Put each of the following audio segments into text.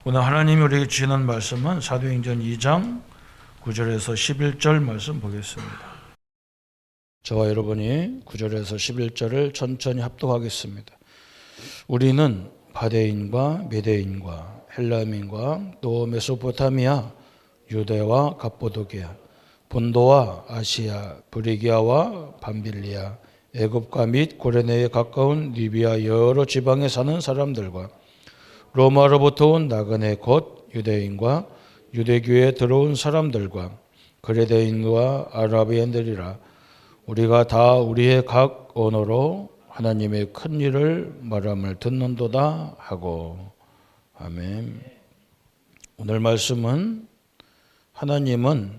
오늘 하나님이 우리에게 주시는 말씀은 사도행전 2장 9절에서 11절 말씀 보겠습니다. 저와 여러분이 9절에서 11절을 천천히 합독하겠습니다. 우리는 바데인과 메데인과 헬라민과 또 메소포타미아, 유대와 갑보도기아, 본도와 아시아, 브리기아와 밤빌리아, 애굽과 및 고레네에 가까운 리비아 여러 지방에 사는 사람들과 로마로부터 온 나그네 곧 유대인과 유대교에 들어온 사람들과 그레데인과 아라비인들이라 우리가 다 우리의 각 언어로 하나님의 큰 일을 말함을 듣는도다 하고. 아멘. 오늘 말씀은 하나님은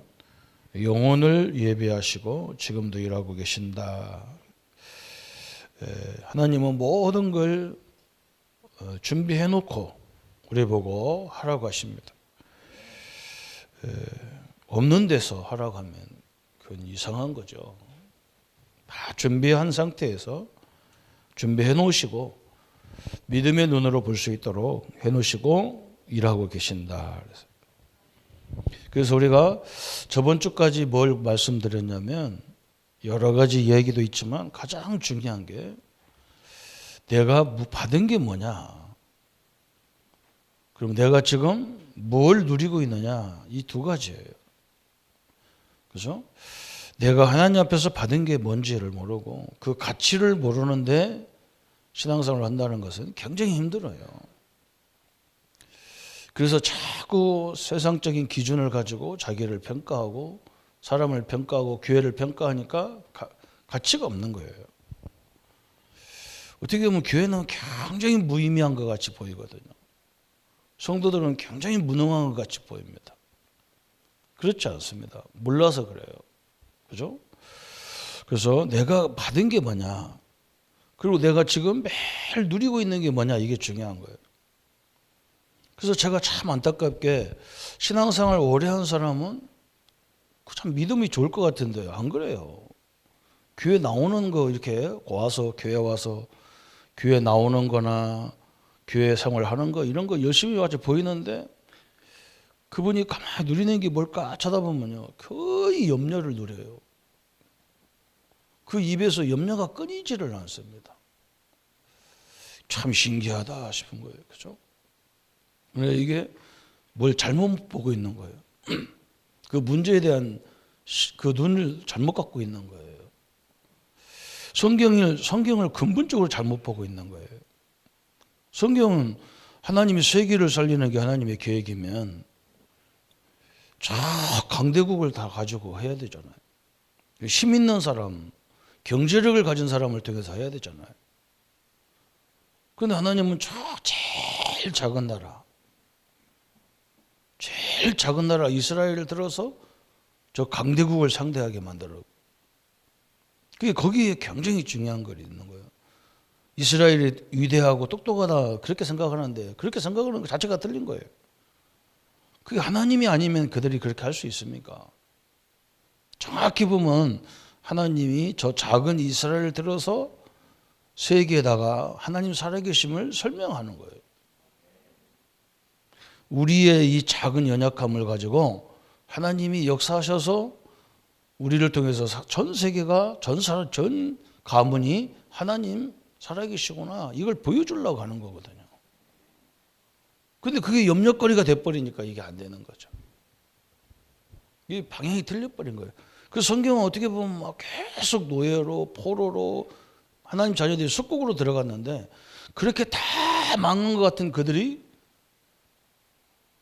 영혼을 예비하시고 지금도 일하고 계신다. 하나님은 모든 걸 준비해 놓고 우리 보고 하라고 하십니다. 없는 데서 하라고 하면 그건 이상한 거죠. 다 준비한 상태에서 준비해 놓으시고 믿음의 눈으로 볼 수 있도록 해 놓으시고 일하고 계신다. 그래서 우리가 저번 주까지 뭘 말씀드렸냐면 여러 가지 얘기도 있지만 가장 중요한 게 내가 받은 게 뭐냐? 그럼 내가 지금 뭘 누리고 있느냐? 이 두 가지예요. 그죠? 내가 하나님 앞에서 받은 게 뭔지를 모르고 그 가치를 모르는데 신앙생활을 한다는 것은 굉장히 힘들어요. 그래서 자꾸 세상적인 기준을 가지고 자기를 평가하고 사람을 평가하고 교회를 평가하니까 가치가 없는 거예요. 어떻게 보면 교회는 굉장히 무의미한 것 같이 보이거든요. 성도들은 굉장히 무능한 것 같이 보입니다. 그렇지 않습니다. 몰라서 그래요. 그죠? 그래서 내가 받은 게 뭐냐, 그리고 내가 지금 매일 누리고 있는 게 뭐냐, 이게 중요한 거예요. 그래서 제가 참 안타깝게 신앙생활 오래 한 사람은 참 믿음이 좋을 것 같은데 안 그래요. 교회 나오는 거 이렇게 와서 교회 와서 교회 나오는 거나 교회 생활하는 거 이런 거 열심히 와서 보이는데 그분이 가만히 누리는 게 뭘까 쳐다보면요 거의 염려를 누려요. 그 입에서 염려가 끊이지를 않습니다. 참 신기하다 싶은 거예요. 그죠? 이게 뭘 잘못 보고 있는 거예요. 그 문제에 대한 그 눈을 잘못 갖고 있는 거예요. 성경을 근본적으로 잘못 보고 있는 거예요. 성경은 하나님이 세계를 살리는 게 하나님의 계획이면 저 강대국을 다 가지고 해야 되잖아요. 힘 있는 사람, 경제력을 가진 사람을 통해서 해야 되잖아요. 그런데 하나님은 저 제일 작은 나라 이스라엘을 들어서 저 강대국을 상대하게 만들어. 그게 거기에 굉장히 중요한 거 있는 거예요. 이스라엘이 위대하고 똑똑하다 그렇게 생각하는데 그렇게 생각하는 것 자체가 틀린 거예요. 그게 하나님이 아니면 그들이 그렇게 할 수 있습니까? 정확히 보면 하나님이 저 작은 이스라엘을 들어서 세계에다가 하나님 살아계심을 설명하는 거예요. 우리의 이 작은 연약함을 가지고 하나님이 역사하셔서 우리를 통해서 전 세계가 전 가문이 하나님 살아계시구나 이걸 보여주려고 하는 거거든요. 그런데 그게 염려거리가 돼버리니까 이게 안 되는 거죠. 이게 방향이 틀려버린 거예요. 그 성경은 어떻게 보면 막 계속 노예로 포로로 하나님 자녀들이 속국으로 들어갔는데 그렇게 다 망한 것 같은 그들이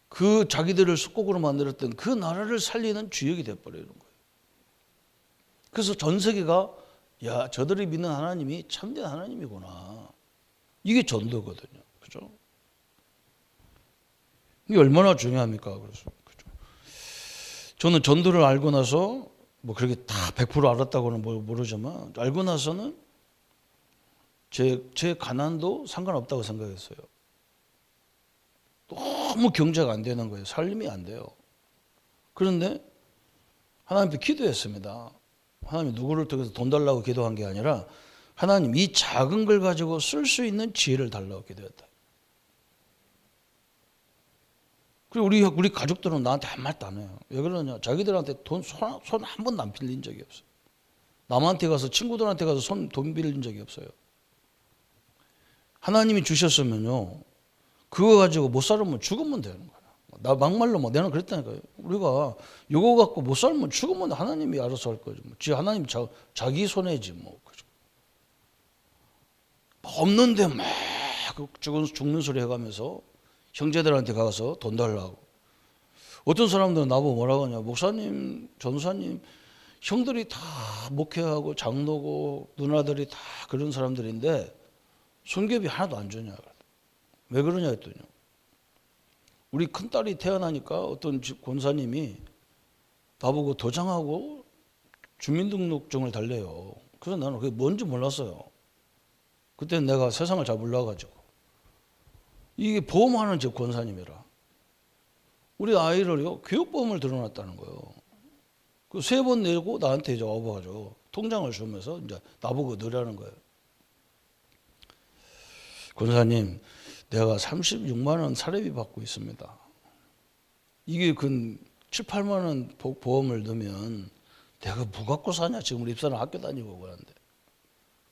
그 자기들을 속국으로 만들었던 그 나라를 살리는 주역이 돼버리는 거예요. 그래서 전 세계가 야 저들이 믿는 하나님이 참된 하나님이구나. 이게 전도거든요. 그죠? 이게 얼마나 중요합니까? 그래서 그죠? 저는 전도를 알고 나서 뭐 그렇게 다 100% 알았다고는 모르지만 알고 나서는 제 가난도 상관없다고 생각했어요. 너무 경제가 안 되는 거예요. 삶이 안 돼요. 그런데 하나님께 기도했습니다. 하나님 누구를 통해서 돈 달라고 기도한 게 아니라 하나님 이 작은 걸 가지고 쓸 수 있는 지혜를 달라고 기도했다. 그리고 우리 가족들은 나한테 한 말도 안 해요. 왜 그러냐? 자기들한테 돈 손 한 번도 안 빌린 적이 없어요. 남한테 가서 친구들한테 가서 돈 빌린 적이 없어요. 하나님이 주셨으면요, 그거 가지고 못 살면 죽으면 되는 거야. 나 막말로 내가 그랬다니까요. 우리가 이거 갖고 못 살면 죽으면 하나님이 알아서 할 거지. 하나님 자기 손해지 뭐. 그죠? 없는데 막 죽는 소리 해가면서 형제들한테 가서 돈 달라고. 어떤 사람들은 나보고 뭐라고 하냐. 목사님, 전사님, 형들이 다 목회하고 장로고 누나들이 다 그런 사람들인데 손괴비 하나도 안 주냐. 왜 그러냐 했더니 우리 큰딸이 태어나니까 어떤 권사님이 나보고 도장하고 주민등록증을 달래요. 그래서 나는 그게 뭔지 몰랐어요. 그때는 내가 세상을 잘 몰라가지고. 이게 보험하는 집 권사님이라. 우리 아이를요, 교육보험을 들어놨다는 거예요. 그 3번 내고 나한테 이제 와봐가지고 통장을 주면서 이제 나보고 넣으라는 거예요. 권사님, 내가 36만 원 사례비 받고 있습니다. 이게 근 7, 8만 원 보험을 넣으면 내가 뭐 갖고 사냐? 지금 우리 입사는 학교 다니고 그러는데.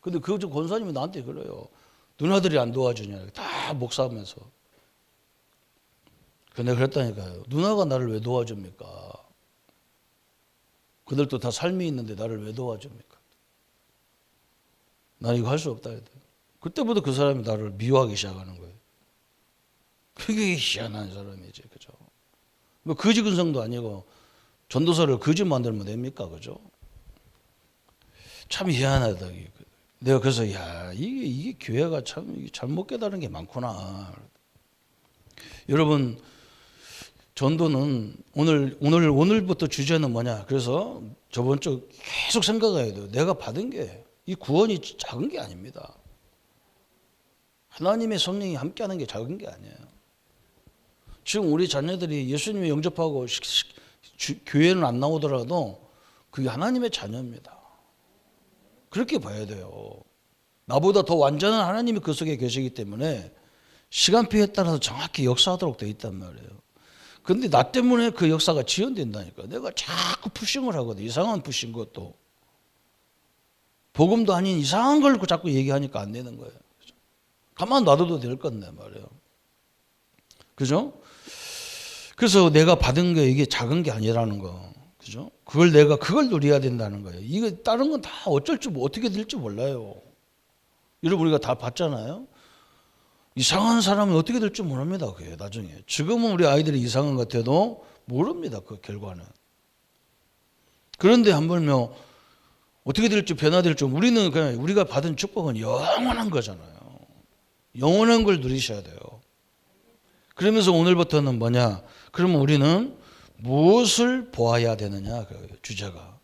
근데 그 권사님이 나한테 그래요. 누나들이 안 도와주냐? 다 목사하면서. 내가 그랬다니까요. 누나가 나를 왜 도와줍니까? 그들도 다 삶이 있는데 나를 왜 도와줍니까? 난 이거 할 수 없다. 그때부터 그 사람이 나를 미워하기 시작하는 거예요. 그게 희한한 사람이지, 그죠? 뭐 거지 근성도 아니고 전도서를 거지 만들면 됩니까, 그죠? 참 희한하다. 내가 그래서 이게 교회가 참 잘못 깨달은 게 많구나. 여러분, 전도는 오늘부터 주제는 뭐냐? 그래서 저번 주 계속 생각해야 돼요. 내가 받은 게 이 구원이 작은 게 아닙니다. 하나님의 성령이 함께하는 게 작은 게 아니에요. 지금 우리 자녀들이 예수님을 영접하고 교회는 안 나오더라도 그게 하나님의 자녀입니다. 그렇게 봐야 돼요. 나보다 더 완전한 하나님이 그 속에 계시기 때문에 시간표에 따라서 정확히 역사하도록 되어 있단 말이에요. 근데 나 때문에 그 역사가 지연된다니까. 내가 자꾸 푸싱을 하거든. 이상한 푸싱 것도. 복음도 아닌 이상한 걸 자꾸 얘기하니까 안 되는 거예요. 가만 놔둬도 될 건데 말이에요. 그죠? 그래서 내가 받은 게 이게 작은 게 아니라는 거. 그죠? 그걸 누려야 된다는 거예요. 이거 다른 건 다 어떻게 될지 몰라요. 여러분 우리가 다 봤잖아요. 이상한 사람이 어떻게 될지 모릅니다. 그게 나중에. 지금은 우리 아이들이 이상한 것 같아도 모릅니다. 그 결과는. 그런데 한번요 어떻게 될지 변화될지 우리는 그냥 우리가 받은 축복은 영원한 거잖아요. 영원한 걸 누리셔야 돼요. 그러면서 오늘부터는 뭐냐? 그러면 우리는 무엇을 보아야 되느냐? 그 주제가.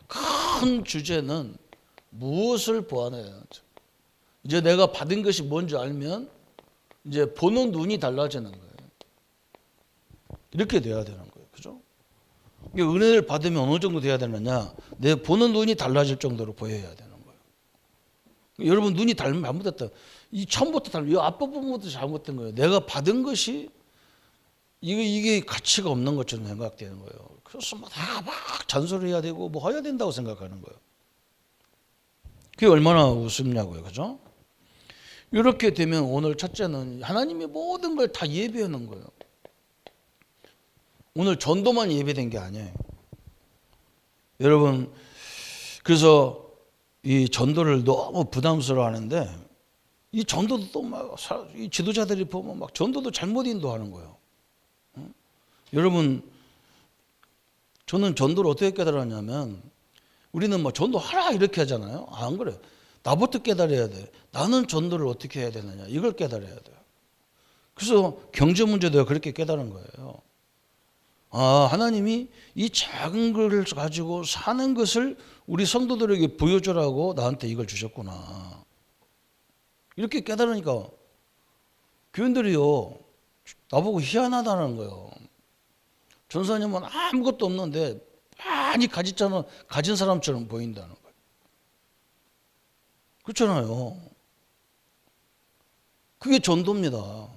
큰 주제는 무엇을 보아내야 이제 내가 받은 것이 뭔지 알면 이제 보는 눈이 달라지는 거예요. 이렇게 돼야 되는 거예요. 그죠? 은혜를 받으면 어느 정도 돼야 되느냐? 내 보는 눈이 달라질 정도로 보여야 되는 거예요. 여러분 눈이 잘못됐다. 이 처음부터 이 앞부분부터 잘못된 거예요. 내가 받은 것이 이게 가치가 없는 것처럼 생각되는 거예요. 그래서 막 잔소리해야 되고 뭐 해야 된다고 생각하는 거예요. 그게 얼마나 우습냐고요. 그죠? 이렇게 되면 오늘 첫째는 하나님이 모든 걸 다 예배해 놓은 거예요. 오늘 전도만 예배된 게 아니에요. 여러분 그래서 이 전도를 너무 부담스러워 하는데 이 전도도 또 막 이 지도자들이 보면 막 전도도 잘못 인도하는 거예요. 응? 여러분 저는 전도를 어떻게 깨달았냐면 우리는 뭐 전도하라 이렇게 하잖아요. 안 그래요. 나부터 깨달아야 돼. 나는 전도를 어떻게 해야 되느냐 이걸 깨달아야 돼요. 그래서 경제 문제도 그렇게 깨달은 거예요. 아, 하나님이 이 작은 것을 가지고 사는 것을 우리 성도들에게 보여주라고 나한테 이걸 주셨구나. 이렇게 깨달으니까 교인들이요 나보고 희한하다는 거예요. 전사님은 아무것도 없는데 많이 가진 사람처럼 보인다는 거예요. 그렇잖아요. 그게 전도입니다.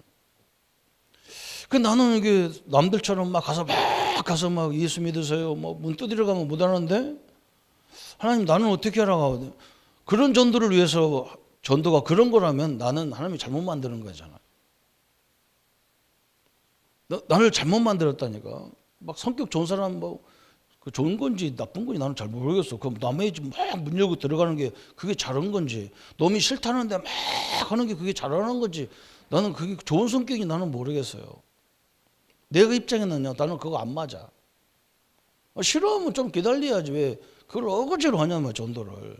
그 나는 이게 남들처럼 막 가서 막 예수 믿으세요. 뭐 문 두드려 가면 못 하는데 하나님 나는 어떻게 하라고 그런 전도를 위해서 전도가 그런 거라면 나는 하나님이 잘못 만드는 거잖아. 나를 잘못 만들었다니까. 막 성격 좋은 사람 뭐 그 좋은 건지 나쁜 건지 나는 잘 모르겠어. 그 남의 집 막 문 열고 들어가는 게 그게 잘한 건지 놈이 싫다는데 막 하는 게 그게 잘하는 건지 나는 그게 좋은 성격이 나는 모르겠어요. 내가 입장에는요 나는 그거 안 맞아. 싫어하면 좀 기다려야지 왜 그걸 어거지로 하냐면 전도를.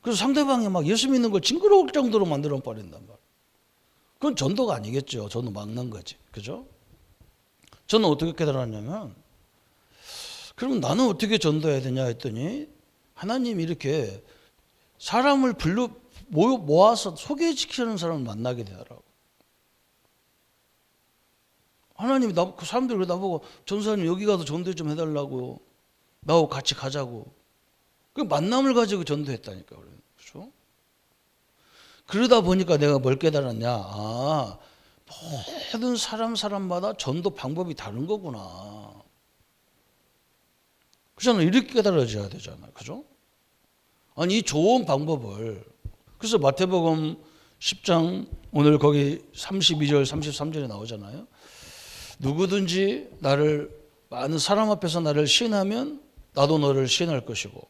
그래서 상대방이 막 예수 믿는 걸 징그러울 정도로 만들어 버린단 말이야. 그건 전도가 아니겠죠. 전도 막는 거지. 그죠? 저는 어떻게 깨달았냐면 그럼 나는 어떻게 전도해야 되냐 했더니 하나님이 이렇게 사람을 모아서 소개시키는 사람을 만나게 되더라고. 하나님이 그 사람들이 나보고 전사님 여기 가서 전도 좀 해달라고 나하고 같이 가자고. 그 만남을 가지고 전도했다니까. 그렇죠? 그러다 보니까 내가 뭘 깨달았냐. 모든 사람마다 전도 방법이 다른 거구나. 그잖아요. 이렇게 깨달아져야 되잖아요. 그죠? 아니, 이 좋은 방법을. 그래서 마태복음 10장 오늘 거기 32절, 33절에 나오잖아요. 누구든지 많은 사람 앞에서 나를 시인하면 나도 너를 시인할 것이고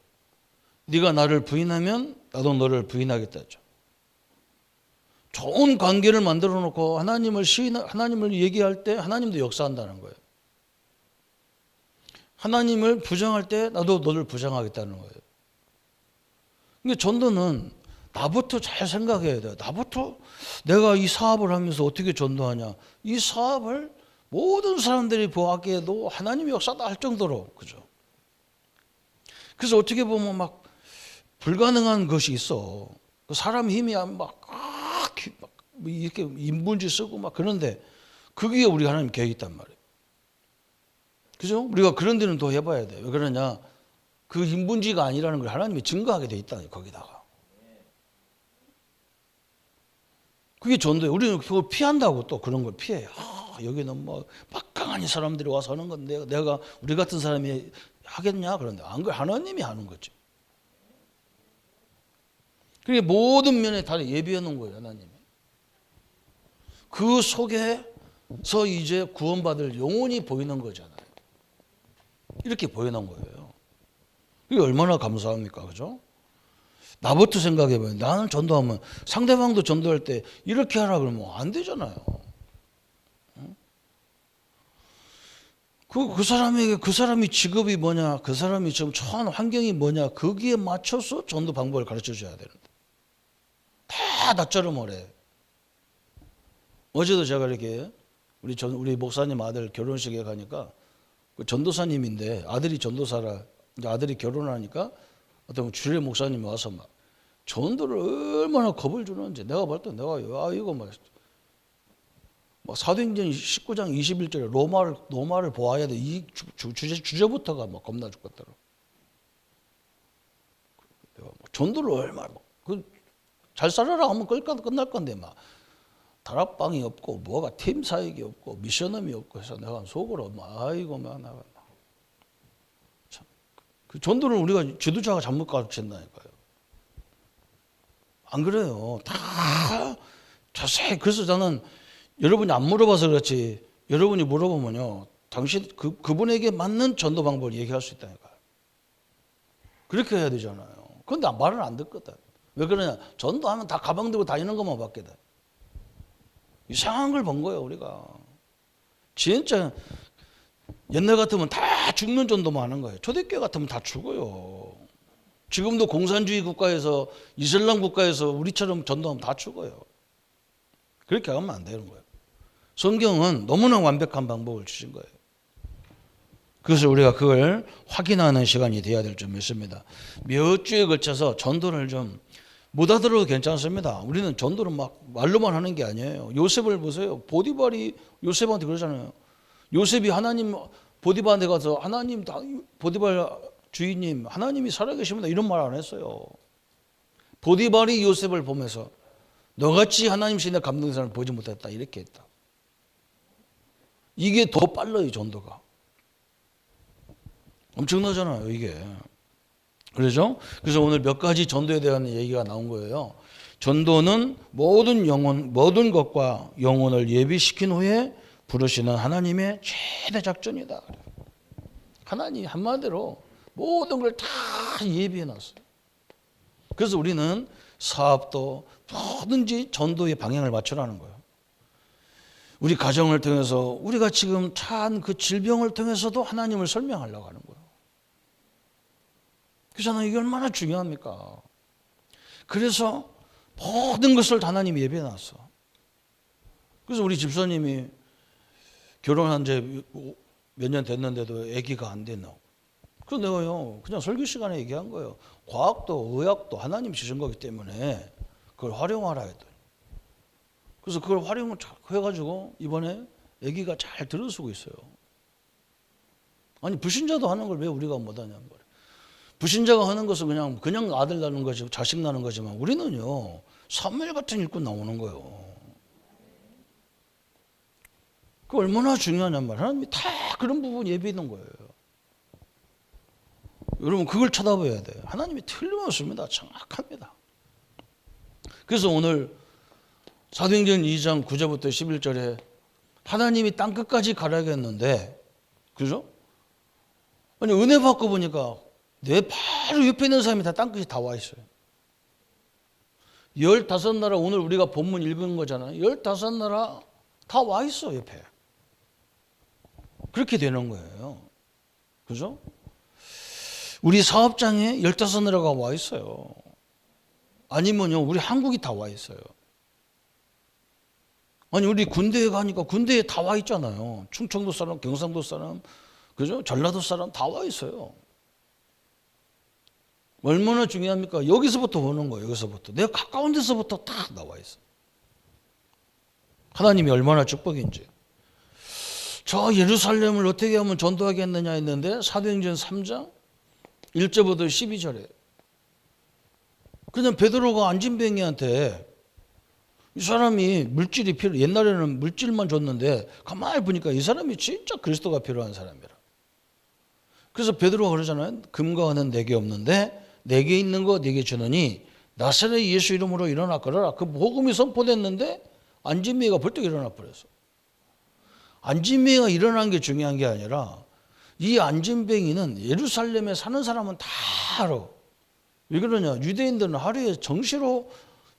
네가 나를 부인하면 나도 너를 부인하겠다 했죠. 좋은 관계를 만들어 놓고 하나님을 얘기할 때 하나님도 역사한다는 거예요. 하나님을 부정할 때 나도 너를 부정하겠다는 거예요. 그러니까 전도는 나부터 잘 생각해야 돼요. 나부터 내가 이 사업을 하면서 어떻게 전도하냐. 이 사업을 모든 사람들이 보기에도 하나님의 역사다 할 정도로. 그죠? 그래서 어떻게 보면 막 불가능한 것이 있어. 사람 힘이 막 이렇게 인분지 쓰고 막 그런데 그게 우리 하나님 계획이 있단 말이에요. 그죠? 우리가 그런 데는 더 해봐야 돼요. 왜 그러냐? 그 인분지가 아니라는 걸 하나님이 증거하게 돼 있다. 거기다가. 그게 전도예요. 우리는 그걸 피한다고 또 그런 걸 피해요. 여기는 뭐 막강한 사람들이 와서 하는 건데 내가 우리 같은 사람이 하겠냐? 그런데 안 그래. 하나님이 하는 거지. 그게 모든 면에 다 예비해 놓은 거예요. 하나님이. 그 속에서 이제 구원받을 영혼이 보이는 거잖아요. 이렇게 보여놓은 거예요. 이게 얼마나 감사합니까? 그죠? 나부터 생각해봐요. 나는 전도하면 상대방도 전도할 때 이렇게 하라 그러면 안 되잖아요. 그 사람이 직업이 뭐냐, 그 사람이 지금 처한 환경이 뭐냐, 거기에 맞춰서 전도 방법을 가르쳐 줘야 되는데. 다 나처럼 오래. 어제도 제가 이렇게 우리 목사님 아들 결혼식에 가니까 그 전도사님인데 아들이 전도사라 이제 아들이 결혼하니까 어떤 주례 목사님이 와서 막 전도를 얼마나 겁을 주는지 내가 볼 때 내가 이거 막 사도행전 19장 21절에 로마를 보아야 돼. 이 주제부터가 막 겁나 죽겠더라고. 내가 전도를 얼마나 잘 살아라 하면 끝날 건데 막 다락방이 없고 뭐가 팀 사역이 없고 미션음이 없고 해서 내가 속으로 아이고 막 나가. 그 전도를 우리가 지도자가 잘못 가르친다니까요. 안 그래요. 다 자세히. 그래서 저는 여러분이 안 물어봐서 그렇지 여러분이 물어보면요. 당신 그분에게 맞는 전도 방법을 얘기할 수 있다니까요. 그렇게 해야 되잖아요. 그런데 말을 안 듣거든. 왜 그러냐. 전도하면 다 가방 들고 다니는 것만 받게 돼. 이상한 걸 본 거예요, 우리가. 진짜 옛날 같으면 다 죽는 전도만 하는 거예요. 초대교회 같으면 다 죽어요. 지금도 공산주의 국가에서 이슬람 국가에서 우리처럼 전도하면 다 죽어요. 그렇게 하면 안 되는 거예요. 성경은 너무나 완벽한 방법을 주신 거예요. 그래서 우리가 그걸 확인하는 시간이 돼야 될 줄 믿습니다. 몇 주에 걸쳐서 전도를 좀 못 하더라도 괜찮습니다. 우리는 전도를 막 말로만 하는 게 아니에요. 요셉을 보세요. 보디발이 요셉한테 그러잖아요. 요셉이 하나님 보디발한테 가서 하나님 보디발 주인님 하나님이 살아계십니다. 이런 말 안 했어요. 보디발이 요셉을 보면서 너같이 하나님 신에 감동된 사람을 보지 못했다. 이렇게 했다. 이게 더 빨라요, 전도가. 엄청나잖아요, 이게. 그렇죠? 그래서 오늘 몇 가지 전도에 대한 얘기가 나온 거예요. 전도는 모든 영혼, 모든 것과 영혼을 예비시킨 후에 부르시는 하나님의 최대 작전이다. 하나님 한마디로 모든 걸 다 예비해 놨어요. 그래서 우리는 사업도 뭐든지 전도의 방향을 맞추라는 거예요. 우리 가정을 통해서 우리가 지금 처한 그 질병을 통해서도 하나님을 설명하려고 하는 거예요. 그래서 이게 얼마나 중요합니까? 그래서 모든 것을 하나님이 예비해 놨어. 그래서 우리 집사님이 결혼한 지 몇 년 됐는데도 아기가 안 됐나. 그래서 내가요, 그냥 설교 시간에 얘기한 거예요. 과학도 의학도 하나님 주신 거기 때문에 그걸 활용하라 했더니. 그래서 그걸 활용을 해가지고 이번에 아기가 잘 들어서고 있어요. 아니, 불신자도 하는 걸 왜 우리가 못하냐는 거예요. 불신자가 하는 것은 그냥 아들 낳는 거지, 자식 낳는 거지만 우리는요, 사무엘 같은 일꾼 나오는 거예요. 그 얼마나 중요하냔 말이에요. 하나님이 다 그런 부분 예비해 놓은 거예요. 여러분, 그걸 쳐다봐야 돼요. 하나님이 틀림없습니다. 정확합니다. 그래서 오늘 사도행전 2장 9절부터 11절에 하나님이 땅끝까지 가라겠는데, 그죠? 아니, 은혜 받고 보니까 내 바로 옆에 있는 사람이 다 땅끝이 다 와 있어요. 15나라, 오늘 우리가 본문 읽은 거잖아요. 15나라 다 와 있어, 옆에. 그렇게 되는 거예요. 그죠? 우리 사업장에 15나라가 와 있어요. 아니면요, 우리 한국이 다 와 있어요. 아니, 우리 군대에 가니까 군대에 다 와 있잖아요. 충청도 사람, 경상도 사람, 그죠? 전라도 사람 다 와 있어요. 얼마나 중요합니까? 여기서부터 오는 거예요. 여기서부터. 내가 가까운 데서부터 다 나와 있어. 하나님이 얼마나 축복인지. 저 예루살렘을 어떻게 하면 전도하겠느냐 했는데 사도행전 3장 1절부터 12절에 그냥 베드로가 안진뱅이한테 이 사람이 물질이 옛날에는 물질만 줬는데 가만히 보니까 이 사람이 진짜 그리스도가 필요한 사람이라. 그래서 베드로가 그러잖아요. 금과 은은 내게 없는데 내게 있는 거 내게 주느니 나사렛 예수 이름으로 일어나 걸어라. 그 복음이 선포됐는데 안진뱅이가 벌떡 일어나 버렸어. 안진뱅이가 일어난 게 중요한 게 아니라 이 안진뱅이는 예루살렘에 사는 사람은 다 알아. 왜 그러냐? 유대인들은 하루에 정시로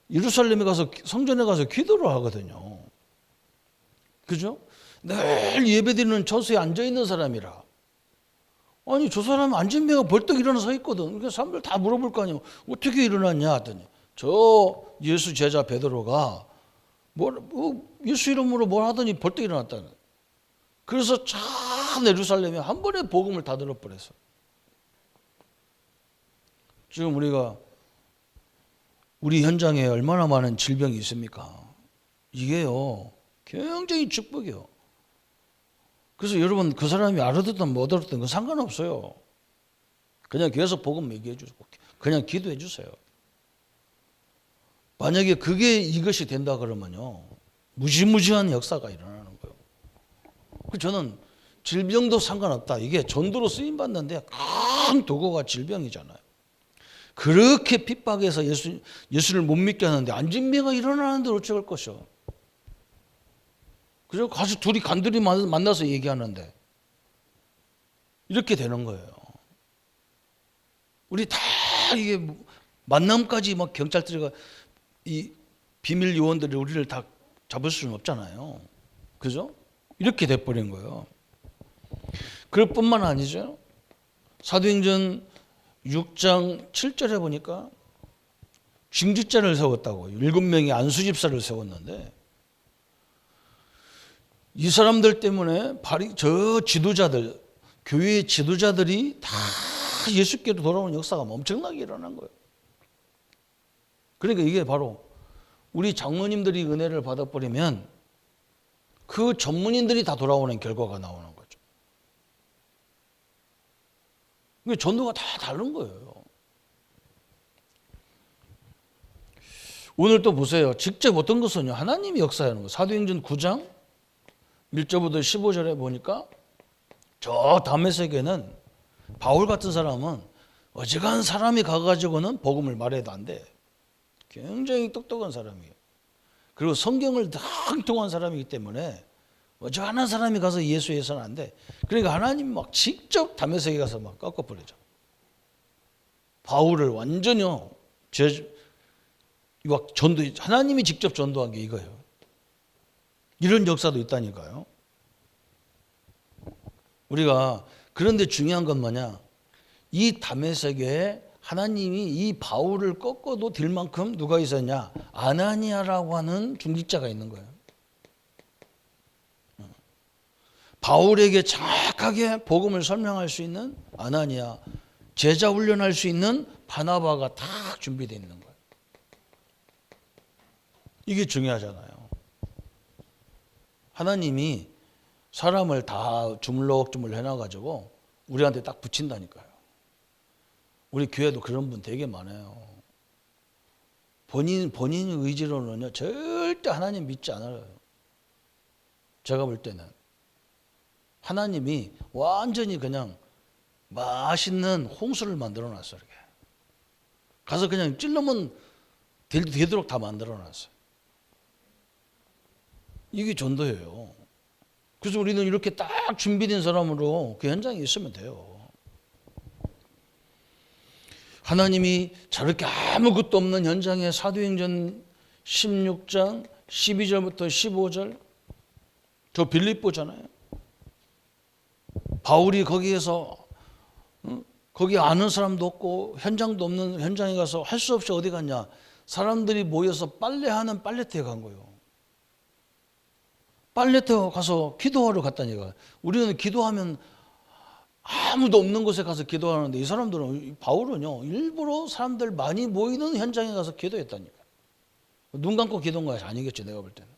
예루살렘에 가서 성전에 가서 기도를 하거든요. 그죠? 늘 예배드리는 처소에 앉아 있는 사람이라. 아니, 저 사람은 안진뱅이가 벌떡 일어나 서 있거든. 그러니까 사람들 다 물어볼 거 아니에요. 어떻게 일어났냐 하더니 저 예수 제자 베드로가 예수 이름으로 뭘 하더니 벌떡 일어났다는. 그래서 참 예루살렘에 한 번에 복음을 다 들어버렸어. 지금 우리 현장에 얼마나 많은 질병이 있습니까? 이게요, 굉장히 축복이요. 그래서 여러분, 그 사람이 알아듣든 못 알아듣든 그 상관없어요. 그냥 계속 복음 얘기해 주고 그냥 기도해 주세요. 만약에 그게 이것이 된다 그러면요, 무시무시한 역사가 일어나는 거예요. 저는 질병도 상관없다. 이게 전도로 쓰임 받는데 큰 도구가 질병이잖아요. 그렇게 핍박해서 예수를 못 믿게 하는데 안진뱅이가 일어나는데 어쩔 것이요. 그래서 가서 둘이 간둘이 만나서 얘기하는데 이렇게 되는 거예요. 우리 다 이게 만남까지 막 경찰들이 이 비밀 요원들이 우리를 다 잡을 수는 없잖아요. 그죠? 이렇게 돼버린 거예요. 그럴 뿐만 아니죠. 사도행전 6장 7절에 보니까 징집자를 세웠다고. 7명의 안수집사를 세웠는데 이 사람들 때문에 저 지도자들, 교회의 지도자들이 다 예수께로 돌아오는 역사가 엄청나게 일어난 거예요. 그러니까 이게 바로 우리 장로님들이 은혜를 받아버리면 그 전문인들이 다 돌아오는 결과가 나오는 거죠. 그러니까 전도가 다 다른 거예요. 오늘 또 보세요. 직접 어떤 것은요, 하나님이 역사하는 거예요. 사도행전 9장 1절부터 15절에 보니까 저 다메섹에는 바울 같은 사람은 어지간한 사람이 가가지고는 복음을 말해도 안 돼. 굉장히 똑똑한 사람이에요. 그리고 성경을 통한 사람이기 때문에 어지간한 사람이 가서 예수해서는 안 돼. 그러니까 하나님 막 직접 다메섹에 가서 막 꺾어버리죠. 바울을 완전히요. 전도, 하나님이 직접 전도한 게 이거예요. 이런 역사도 있다니까요. 우리가 그런데 중요한 건 뭐냐? 이 다메섹에 하나님이 이 바울을 꺾어도 될 만큼 누가 있었냐? 아나니아라고 하는 중직자가 있는 거예요. 바울에게 정확하게 복음을 설명할 수 있는 아나니아, 제자 훈련할 수 있는 바나바가 다 준비되어 있는 거예요. 이게 중요하잖아요. 하나님이 사람을 다 주물럭주물 해놔가지고 우리한테 딱 붙인다니까요. 우리 교회도 그런 분 되게 많아요. 본인 의지로는요 절대 하나님 믿지 않아요. 제가 볼 때는 하나님이 완전히 그냥 맛있는 홍수를 만들어놨어요. 이렇게 가서 그냥 찔러면 되도록 다 만들어놨어요. 이게 전도예요. 그래서 우리는 이렇게 딱 준비된 사람으로 그 현장에 있으면 돼요. 하나님이 저렇게 아무것도 없는 현장에 사도행전 16장 12절부터 15절 저 빌립보잖아요. 바울이 거기에서 거기 아는 사람도 없고 현장도 없는 현장에 가서 할 수 없이 어디 갔냐? 사람들이 모여서 빨래하는 빨래터에 간 거예요. 빨래터 가서 기도하러 갔다니까. 우리는 기도하면 아무도 없는 곳에 가서 기도하는데 이 사람들은 바울은요 일부러 사람들 많이 모이는 현장에 가서 기도했다니까. 눈 감고 기도한 거 아니겠죠, 내가 볼 때는.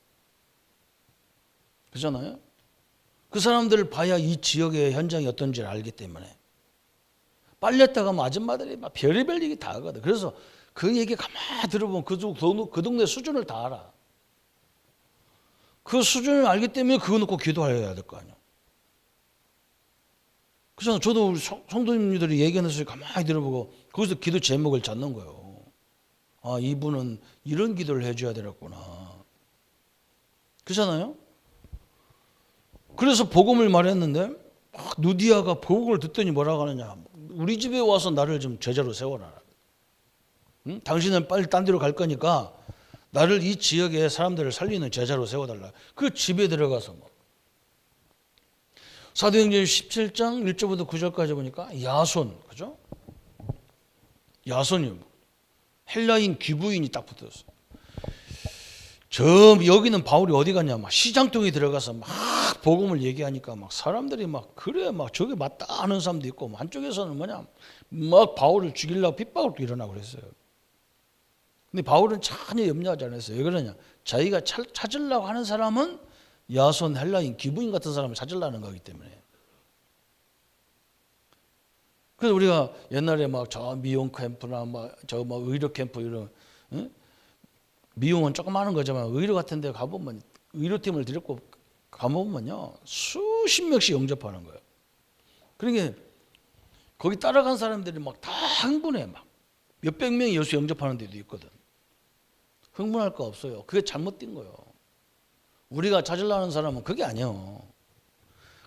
그렇잖아요. 그 사람들을 봐야 이 지역의 현장이 어떤지를 알기 때문에. 빨래터 가면 아줌마들이 막 별의별 얘기 다 하거든. 그래서 그 얘기 가만히 들어보면 그 동네 수준을 다 알아. 그 수준을 알기 때문에 그거 놓고 기도해야 될 거 아니야. 그래서 저도 우리 성도님들이 얘기하는 소리 가만히 들어보고 거기서 기도 제목을 찾는 거예요. 아, 이분은 이런 기도를 해줘야 되겠구나. 그렇잖아요. 그래서 복음을 말했는데 누디아가 복음을 듣더니 뭐라고 하느냐. 우리 집에 와서 나를 좀 제자로 세워라. 응? 당신은 빨리 딴 데로 갈 거니까 나를 이 지역의 사람들을 살리는 제자로 세워달라. 그 집에 들어가서 뭐. 사도행전 17장 1절부터 9절까지 보니까 야손, 그죠? 야손이 헬라인 귀부인이 딱 붙었어. 여기는 바울이 어디 갔냐? 막 시장통에 들어가서 막 복음을 얘기하니까 막 사람들이 막 그래 막 저게 맞다 하는 사람도 있고 한쪽에서는 뭐냐 막 바울을 죽이려고 핍박을 일어나고 그랬어요. 근데 바울은 전혀 염려하지 않았어요. 왜 그러냐? 자기가 찾으려고 하는 사람은 야손 헬라인 기부인 같은 사람을 찾으려는 거기 때문에. 그래서 우리가 옛날에 막 저 미용 캠프나 막 저 뭐 의료 캠프 이런 응? 미용은 조금 하는 거지만 의료 같은 데 가보면 의료팀을 데리고 가보면요 수십 명씩 영접하는 거예요. 그러니까 거기 따라간 사람들이 막 다 흥분해. 막 몇백 명이 예수 영접하는 데도 있거든. 흥분할 거 없어요. 그게 잘못된 거예요. 우리가 찾으려는 사람은 그게 아니에요.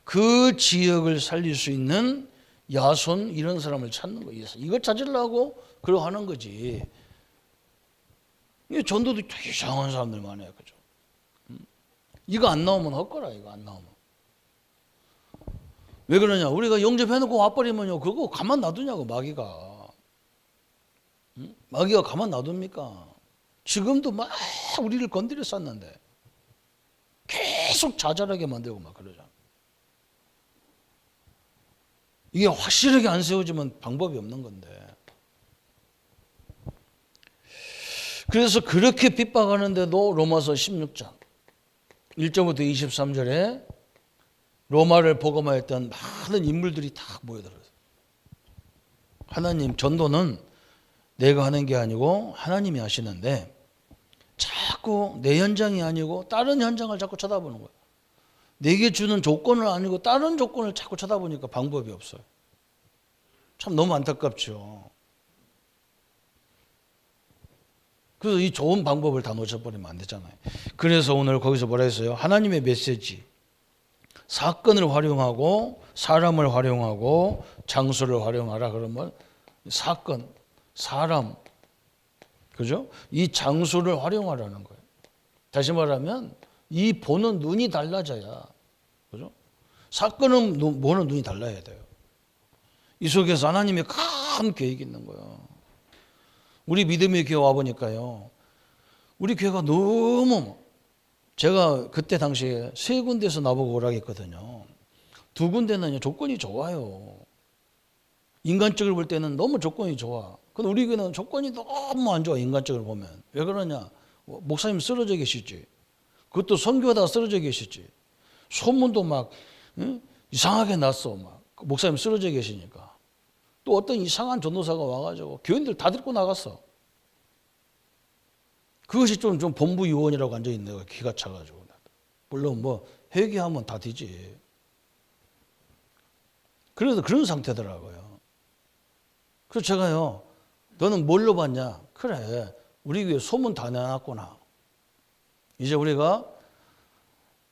그 지역을 살릴 수 있는 야손 이런 사람을 찾는 거예요. 이걸 찾으려고 그러고 하는 거지. 전도도 되게 이상한 사람들 많아요. 그죠? 이거 안 나오면 헛거라. 이거 안 나오면. 왜 그러냐? 우리가 영접해놓고 와버리면요. 그거 가만 놔두냐고 마귀가. 마귀가 가만 놔둡니까? 지금도 막 우리를 건드려 쌌는데 계속 좌절하게 만들고 막 그러잖아. 이게 확실하게 안 세워지면 방법이 없는 건데. 그래서 그렇게 핍박하는데도 로마서 16장 1절부터 23절에 로마를 복음하였던 많은 인물들이 다 모여들어요. 하나님 전도는 내가 하는 게 아니고 하나님이 하시는데 자꾸 내 현장이 아니고 다른 현장을 자꾸 쳐다보는 거예요. 내게 주는 조건을 아니고 다른 조건을 자꾸 쳐다보니까 방법이 없어요. 참 너무 안타깝죠. 그래서 이 좋은 방법을 다 놓쳐버리면 안 되잖아요. 그래서 오늘 거기서 뭐라 했어요? 하나님의 메시지. 사건을 활용하고 사람을 활용하고 장소를 활용하라 그러면 사건, 사람, 그죠? 이 장소를 활용하라는 거예요. 다시 말하면 이 보는 눈이 달라져야, 그죠? 사건은 보는 눈이 달라야 돼요. 이 속에서 하나님의 큰 계획이 있는 거예요. 우리 믿음의 교회 와보니까요, 우리 교회가 너무, 제가 그때 당시에 3군데에서 나보고 오라고 했거든요. 2군데는 조건이 좋아요. 인간적으로 볼 때는 너무 조건이 좋아. 근데 우리 교회는 조건이 너무 안 좋아. 인간적으로 보면. 왜 그러냐? 목사님 쓰러져 계시지. 그것도 선교하다가 쓰러져 계시지. 소문도 막 이상하게 났어. 막 목사님 쓰러져 계시니까. 또 어떤 이상한 전도사가 와가지고 교인들 다 데리고 나갔어. 그것이 좀 본부 요원이라고 앉아있는 내가 기가 차가지고. 물론 뭐 회개하면 다 되지. 그래서 그런 상태더라고요. 그래서 제가요, 너는 뭘로 봤냐? 그래, 우리 교회 소문 다 내놨구나. 이제 우리가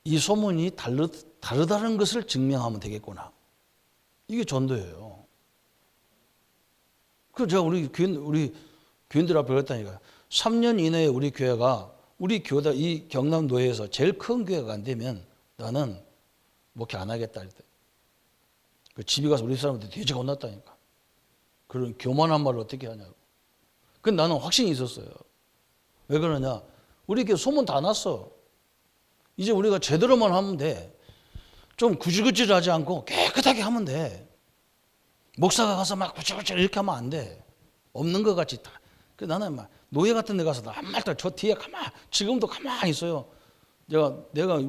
이 소문이 다르다는 것을 증명하면 되겠구나. 이게 전도예요. 그래서 제가 우리 교인들 앞에 그랬다니까요. 3년 이내에 우리 교회가, 우리 교다 이 경남 노예에서 제일 큰 교회가 안 되면 나는 목회 안 하겠다. 그 집에 가서 우리 사람한테 돼지가 혼났다니까. 그런 교만한 말을 어떻게 하냐고. 근데 나는 확신이 있었어요. 왜 그러냐? 우리 교회 소문 다 났어. 이제 우리가 제대로만 하면 돼. 좀 구질구질하지 않고 깨끗하게 하면 돼. 목사가 가서 막 구질구질 이렇게 하면 안 돼. 없는 것 같이 다. 그래서 나는 막 노예 같은 데 가서 한 말도 저 뒤에 지금도 가만히 있어요. 내가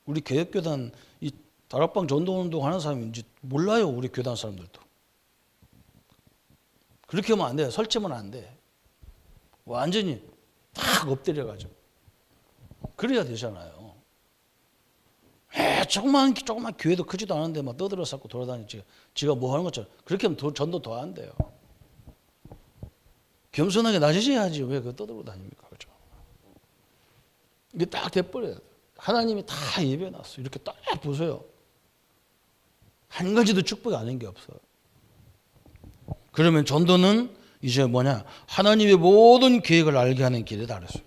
우리 개혁교단 이 다락방 전도운동 하는 사람인지 몰라요. 우리 교단 사람들도. 그렇게 하면 안 돼. 설치면 안 돼. 완전히 탁 엎드려가지고. 그래야 되잖아요. 조그만 교회도 크지도 않은데 막 떠들어 쌓고 돌아다니지. 지가 뭐 하는 것처럼. 그렇게 하면 전도 더 안 돼요. 겸손하게 낮으셔야지. 왜 그거 떠들고 다닙니까? 그죠? 이게 딱 돼버려요. 하나님이 다 예배해놨어요. 이렇게 딱 보세요. 한 가지도 축복이 아닌 게 없어요. 그러면 전도는 이제 뭐냐? 하나님의 모든 계획을 알게 하는 길이다 그랬어요.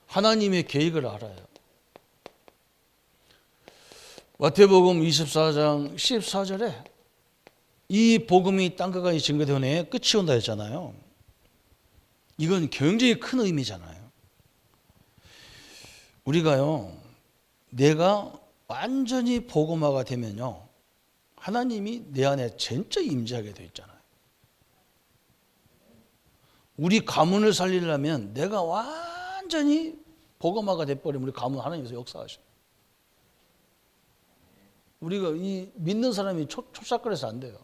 하나님의 계획을 알아요. 마태복음 24장 14절에 이 복음이 땅과 같이 증거되오니 끝이 온다 했잖아요. 이건 굉장히 큰 의미잖아요. 우리가요, 내가 완전히 복음화가 되면요, 하나님이 내 안에 진짜 임재하게 돼 있잖아요. 우리 가문을 살리려면 내가 완전히 복음화가 돼버리면 우리 가문 하나님께서 역사하셔요. 우리가 이 믿는 사람이 촉삭거려서 안 돼요.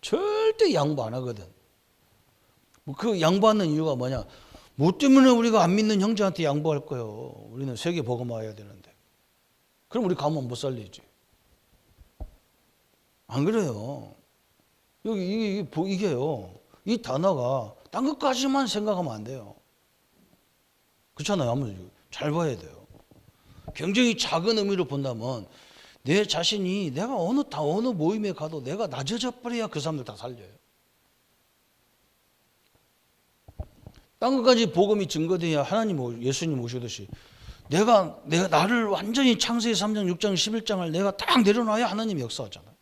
절대 양보 안 하거든. 그 양보하는 이유가 뭐냐? 뭐 때문에 우리가 안 믿는 형제한테 양보할 거예요. 우리는 세계 복음화해야 되는데. 그럼 우리 가문 못 살리지. 안 그래요. 이게요. 이 단어가 딴 것까지만 생각하면 안 돼요. 그렇잖아요. 한번 잘 봐야 돼요. 굉장히 작은 의미로 본다면 내 자신이 내가 어느 모임에 가도 내가 낮아져 버려야 그 사람들 다 살려요. 딴 것까지 복음이 증거돼야 하나님, 예수님 오시듯이 내가 나를 완전히 창세기 3장, 6장, 11장을 내가 딱 내려놔야 하나님이 역사하잖아요.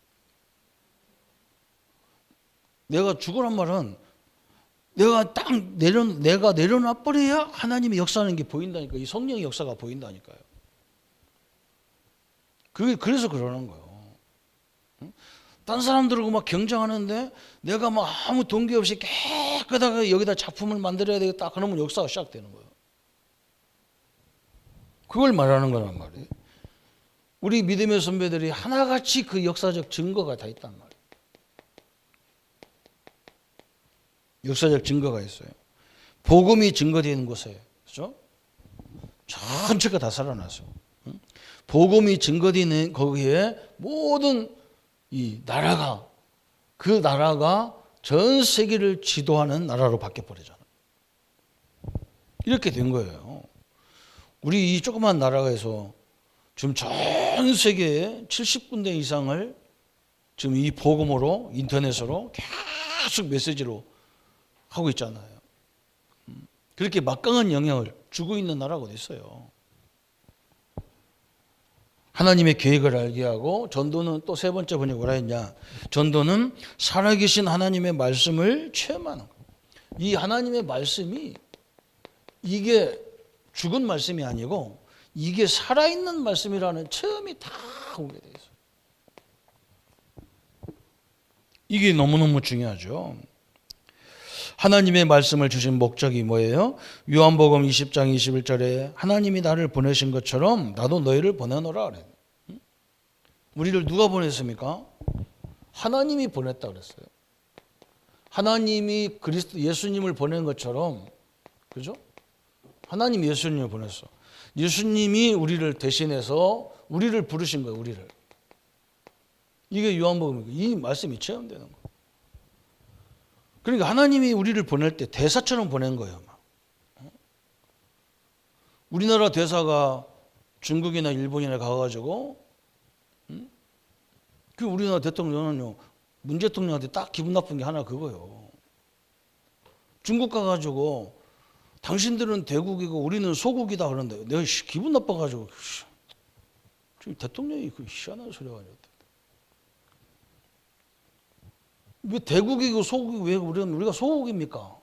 내가 죽으란 말은 내가 내려놔 버려야 하나님이 역사하는 게 보인다니까. 이 성령의 역사가 보인다니까요. 그래서 그러는 거예요. 딴 사람들하고 막 경쟁하는데 내가 막 아무 동기 없이 깨끗하게 여기다 작품을 만들어야 되겠다. 그러면 역사가 시작되는 거예요. 그걸 말하는 거란 말이에요. 우리 믿음의 선배들이 하나같이 그 역사적 증거가 다 있단 말이에요. 역사적 증거가 있어요. 복음이 증거되는 곳에, 그렇죠? 전체가 다 살아났어요. 복음이 증거되는 거기에 모든 이 나라가 그 나라가 전 세계를 지도하는 나라로 바뀌어버리잖아요. 이렇게 된 거예요. 우리 이 조그만 나라에서 지금 전 세계에 70군데 이상을 지금 이 복음으로 인터넷으로 계속 메시지로 하고 있잖아요. 그렇게 막강한 영향을 주고 있는 나라가 어디 있어요. 하나님의 계획을 알게 하고 전도는 또 세 번째 번역이 뭐라 했냐. 전도는 살아계신 하나님의 말씀을 체험하는 거예요. 이 하나님의 말씀이 이게 죽은 말씀이 아니고 이게 살아있는 말씀이라는 체험이 다 오게 돼 있어요. 이게 너무너무 중요하죠. 하나님의 말씀을 주신 목적이 뭐예요? 요한복음 20장 21절에 하나님이 나를 보내신 것처럼 나도 너희를 보내노라 그래요. 우리를 누가 보냈습니까? 하나님이 보냈다 그랬어요. 하나님이 그리스도 예수님을 보낸 것처럼, 그죠? 하나님이 예수님을 보냈어. 예수님이 우리를 대신해서 우리를 부르신 거예요. 우리를. 이게 요한복음이고 이 말씀이 체험되는 거예요. 그러니까 하나님이 우리를 보낼 때 대사처럼 보낸 거예요. 우리나라 대사가 중국이나 일본이나 가가지고 그 우리나라 대통령은요 문 대통령한테 딱 기분 나쁜 게 하나 그거예요. 중국 가가지고 당신들은 대국이고 우리는 소국이다 그러는데 내가 기분 나빠가지고 지금 대통령이 그 희한한 소리 하냐고. 왜 대국이고 소국이고 왜 우리가 소국입니까?